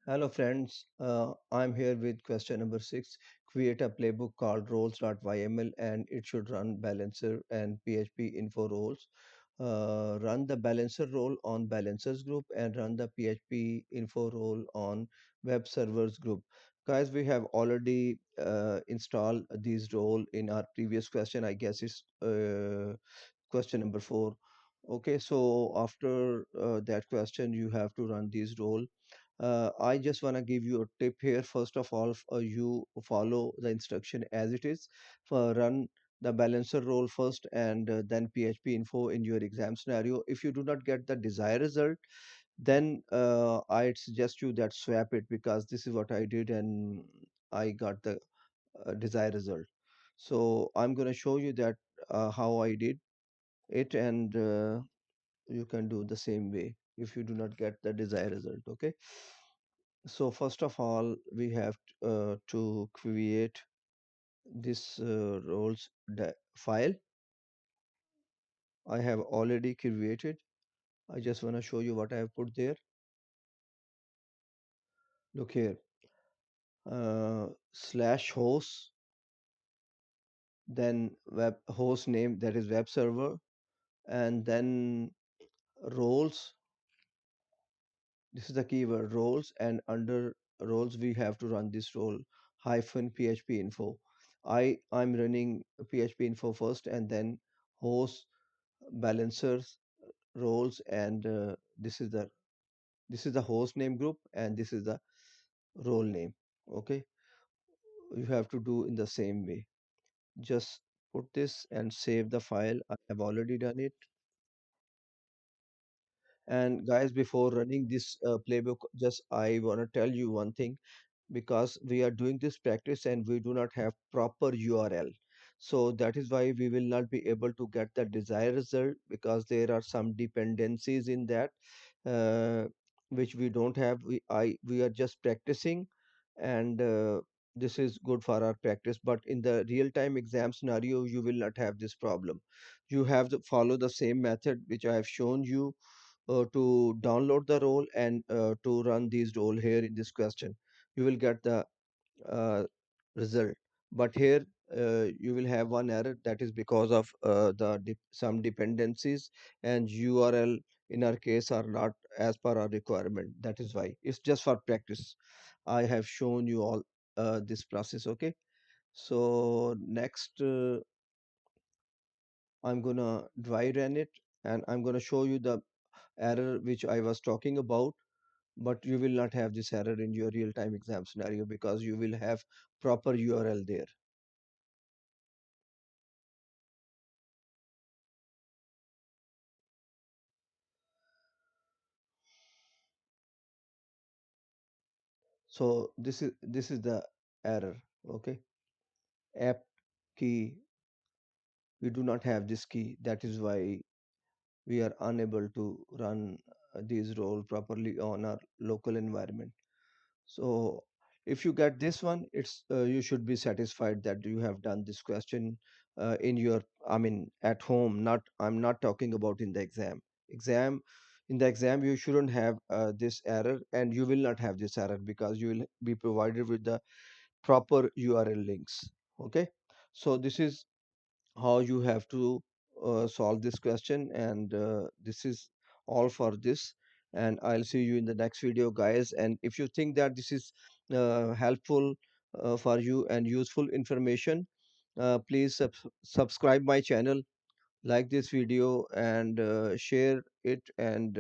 Hello friends, I'm here with question number 6. Create a playbook called roles.yml and it should run balancer and PHP info roles. Run the balancer role on balancers group and run the PHP info role on web servers group. Guys, we have already installed these role in our previous question. I guess it's question number 4. Okay, so after that question, you have to run these role. I just want to give you a tip here. First of all, you follow the instruction as it is. Run the balancer role first and then PHP info in your exam scenario. If you do not get the desired result, then I'd suggest you that swap it because this is what I did and I got the desired result. So I'm going to show you that how I did it and you can do the same way if you do not get the desired result. Okay. So first of all, we have to create this roles file. I have already created. I just want to show you what I have put there. Look here, slash host, then web host name that is web server, and then roles. This is the keyword roles, and under roles we have to run this role hyphen PHP info. I'm running PHP info first, and then host balancers roles and this is the host name group and this is the role name. Okay, you have to do in the same way. Just put this and save the file. I have already done it. And guys, before running this playbook, just I want to tell you one thing, because we are doing this practice and we do not have proper URL. So that is why we will not be able to get the desired result, because there are some dependencies in that uh, which we don't have. We are just practicing, and this is good for our practice. But in the real time exam scenario, you will not have this problem. You have to follow the same method which I have shown you to download the role and to run these role here in this question. You will get the uh, result. But here you will have one error, that is because of some dependencies and URL in our case are not as per our requirement. That is why it's just for practice. I have shown you all this process. Okay, so next I'm gonna dry run it and I'm gonna show you the error which I was talking about, but you will not have this error in your real-time exam scenario because you will have proper URL there. So this is the error. Okay, app key, we do not have this key. That is why we are unable to run these role properly on our local environment. So if you get this one, it's you should be satisfied that you have done this question in your, I mean, at home. Not, I'm not talking about in the exam. Exam, in the exam, you shouldn't have this error, and you will not have this error because you will be provided with the proper URL links. Okay, so this is how you have to solve this question, and this is all for this, and I'll see you in the next video, guys. And if you think that this is helpful for you and useful information, please subscribe my channel, like this video, and share it, and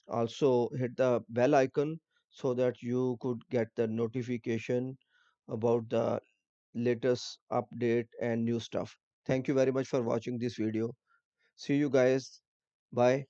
also hit the bell icon so that you could get the notification about the latest update and new stuff. Thank you very much for watching this video. See you guys. Bye.